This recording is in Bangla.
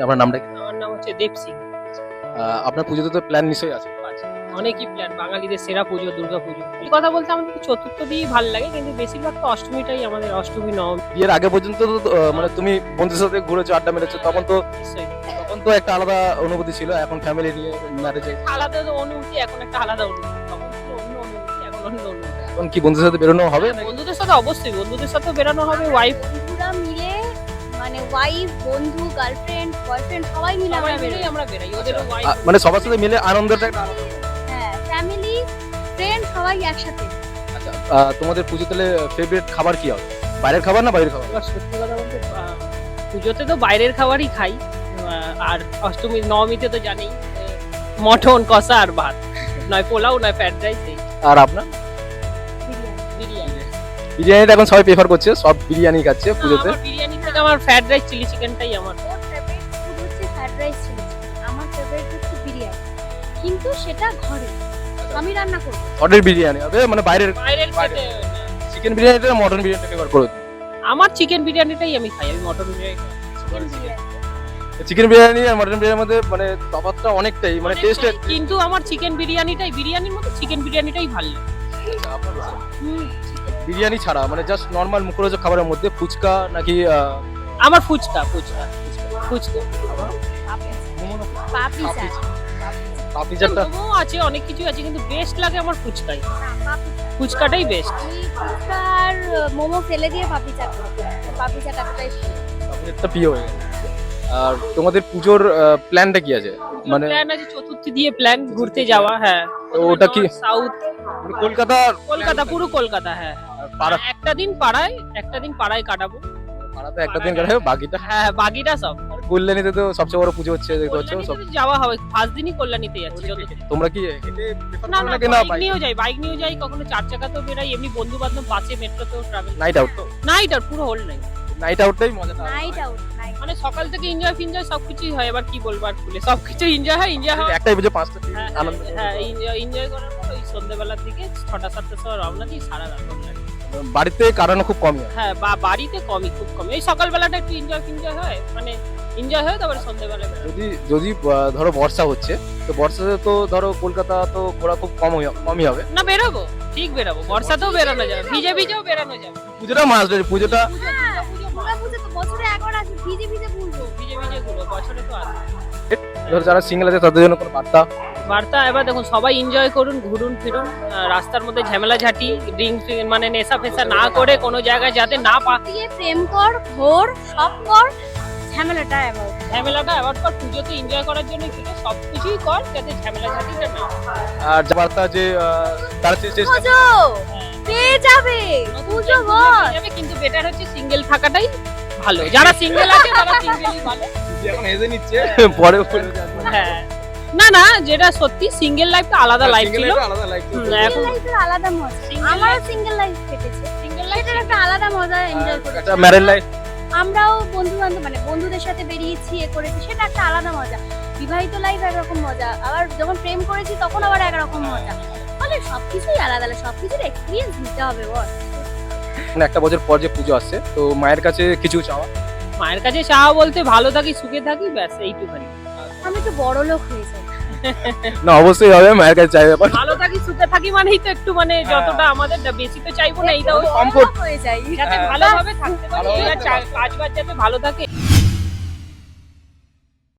আপনার নামটা কি? আমার নাম হচ্ছে দেব সিং। আপনার পুজোতে তো প্ল্যান নিশ্চয়ই আছে। অনেকই প্ল্যান, বাঙালিদের সেরা পুজো দুর্গা পুজো। এই কথা বলতে আমাদের চতুর্থ দিয়েই ভালো লাগে, কিন্তু বেশিরভাগ তো অষ্টমীটাই আমাদের, অষ্টমী নবমী। বিয়ের আগে পর্যন্ত তো মানে তুমি বন্ধুদের সাথে ঘুরেছো, আড্ডা মেরেছো, তখন নিশ্চয়ই একটা আলাদা অনুভূতি ছিল। এখন ফ্যামিলি নিয়ে ম্যারেজে আলাদা তো অনুভূতি, এখন একটা আলাদা অনুভূতি। তখন ছিল অন্য অনুভূতি, এখন অন্য অনুভূতি। এখন কি বন্ধুদের সাথে বেরোনো হবে? বন্ধুদের সাথে অবশ্যই, বন্ধুদের সাথে বেরানো হবে। ওয়াইফ বন্ধুরা মিলে, মানে ওয়াইফ, বন্ধু, গার্লফ্রেন্ড, বয়ফ্রেন্ড সবাই মিলে আমরা বেরোই। আমরা বেরাই, ওদেরও ওয়াইফ। মানে সবার সাথে মিলে আনন্দটা একটা আলাদা। হ্যাঁ, ফ্যামিলি, ফ্রেন্ড সবাই একসাথে। আচ্ছা, তোমাদের পুজো তাহলে ফেভারিট খাবার কি হবে? বাইরের খাবার না বাইরের খাবার? এবার সত্যি কথা বলতে পুজোতে তো বাইরের খাবারই খাই, আর অষ্টমী নবমীতে তো জানেই মটন কষা আর ভাত, নয় পোলাও নয় ফ্রাইড রাইস। আর আপনার? বিরিয়ানি। বিরিয়ানিটা এখন সবাই প্রেফার করছে, সব বিরিয়ানি খাচ্ছে পুজোতে। আমার বিরিয়ানি থেকে আমার ফ্রাইড রাইস চিলি চিকেনটাই আমার। ওর ফেভারিট ফুড হচ্ছে ফ্রাইড রাইস, চিলি চিকেন। আমার ফেভারিট হচ্ছে বিরিয়ানি, কিন্তু সেটা ঘরে আমি রান্না করব। ঘরের বিরিয়ানি হবে, মানে বাইরের বাইরের খেতে চিকেন বিরিয়ানিটা মটন বিরিয়ানিটা প্রেফার করো? আমার চিকেন বিরিয়ানিটাই আমি খাই, আমি মটন বিরিয়ানি খাই। চিকেন বিরিয়ানি আর মটন বিরিয়ানির মধ্যে মানে তফাৎটা অনেকটাই, মানে টেস্টে। কিন্তু আমার চিকেন বিরিয়ানিটাই, বিরিয়ানির মধ্যে চিকেন বিরিয়ানিটাই ভালো লাগে। বিরিয়ানি ছাড়া মানে জাস্ট নরমাল মুখরোচক খাবারের মধ্যে ফুচকা নাকি আমার ফুচকা ফুচকা ফুচকা পাপড়ি চাট। পাপড়ি চাটটা? মোমো আছে, অনেক কিছু আছে, কিন্তু বেস্ট লাগে আমার ফুচকাই। ফুচকাটাই বেস্ট। আমি ফুচকা আর মোমো ফেলে দিয়ে পাপড়ি চাট করব। পাপড়ি চাট এতটাই প্রিয়। পাপড়ি চাটটা প্রিয় হয়ে গেছে। আর তোমাদের পুজোর প্ল্যানটা কি আছে? মানে প্ল্যান আছে চতুর্থী দিয়ে প্ল্যান ঘুরতে যাওয়া। হ্যাঁ, তো ওটা কি সাউথ কলকাতা? কলকাতা, পুরো কলকাতা। হ্যাঁ, পাড়া একটা দিন পাড়ায় কাটাবো। পাড়াতে একটা দিন কাটে, বাকিটা হ্যাঁ, বাকিটা সব কল্যাণীতে তো সবচেয়ে বড় পুজো হচ্ছে, দেখতে পাচ্ছ সব। কল্যাণীতে যাওয়া হবে, ফার্স্ট দিনই কল্যাণীতে যাচ্ছি চতুর্থী। তোমরা কি হেঁটে prefer না করো না, নাকি না বাইক নিয়েও যাই, কখনো চার চাকাতেও বেরাই, এমনি বন্ধু বান্ধব বাসে মেট্রোতেও ট্রাভেল। Night out? তো নাইট আর পুরো হোল নাই, নাইট আউটটাই মজাটা। Night out, night. মানে সকাল থেকে এনজয় ফিনজয় সবকিছুই হয়। এবার কি বলবো, আর খুলে সবকিছু এনজয় হয়। একটাই পুজো, পাঁচটা দিন হ্যাঁ, আনন্দ করো। হ্যাঁ, এনজয় করার পর ওই সন্ধ্যেবেলার দিকে 6টা-7টার সময় রওনা দিই, সারা রাত online। বাড়িতে কাটানো খুব কমই হয়। হ্যাঁ, বাড়িতে খুব কম। এই সকালবেলাটা একটু এনজয় ফিনজয় হয়, মানে এনজয় হয়, তারপরে সন্ধ্যেবেলা বেরোয়। যদি ধরো বর্ষা হচ্ছে, তো বর্ষাতে তো ধরো কলকাতা তো ঘোরা খুব কমই হবে। না, বেরোবো, ঠিক বেরোবো, বর্ষাতেও বেরোনো যাবে, ভিজেও বেরোনো যাবে। পুজোটা মাস ধরে, পুজোটা হ্যাঁ, দুর্গা পুজো তো বছরে একবার আসে, ভিজে ভিজে ঘুরবো। ভিজে ঘুরবো, বছরে তো আসে। ধরো যারা সিঙ্গেল আছে তাদের জন্য কোনো বার্তা? এবার দেখুন, সবাই এনজয় করুন, ঘুরুন ফিরুন, রাস্তার মধ্যে ঝামেলা ঝাঁটি, ড্রিঙ্ক মানে নেশা ফেশা না করে কোনো জায়গায় যাতে না দিয়ে প্রেম কর, ঘোর, সব কর, ঝামেলাটা অ্যাভয়েড। ঝামেলাটা অ্যাভয়েড কর। পুজোতে এনজয় করার জন্য পুজো সবকিছুই কর, যাতে ঝামেলা ঝাঁটিটা না হয়। আর যে বার্তা যে তারা চেষ্টা পুজো পেয়ে যাবে, পুজো বল। যাবে, কিন্তু বেটার হচ্ছে সিঙ্গেল থাকাটাই ভালো। যারা সিঙ্গেল আছে তারা সিঙ্গেলই ভালো। এখন হেজে নিচ্ছে পরে হ্যাঁ, না, যেটা সত্যি, সিঙ্গেল লাইফটা আলাদা লাইফ ছিল। আলাদা লাইফ। এখন লাইফের আলাদা মজা। আমারও সিঙ্গেল লাইফ কেটেছে, সিঙ্গেল লাইফ সেটার একটা আলাদা মজা এনজয় করেছি। একটা ম্যারেড লাইফ। আমরাও বন্ধু বান্ধব, মানে বন্ধুদের সাথে বেরিয়েছি, করেছি, সেটা একটা আলাদা মজা। বিবাহিত লাইফ একরকম মজা, আবার যখন প্রেম করেছি তখন আবার একরকম মজা। ফলে সবকিছুই আলাদা, সবকিছুর এক্সপিরিয়েন্স নিতে হবে বল। একটা বছর পর যে পুজো আসছে, তো মায়ের কাছে কিছু চাওয়া? মায়ের কাছে চাওয়া বলতে ভালো থাকি, সুখে থাকি, ব্যাস এইটুখানি। আমি তো বড় লোক হয়ে যাই। না, অবশ্যই হবে, মায়ের কাছে চাই ব্যাপার। ভালো থাকি সুখে থাকি মানেই তো একটু, মানে যতটা আমাদের, বেশি তো চাইবো না, এইটা comfort হয়ে যাই, যাতে ভালোভাবে থাকতে পারি, কাজ বাজ যাতে ভালো থাকে।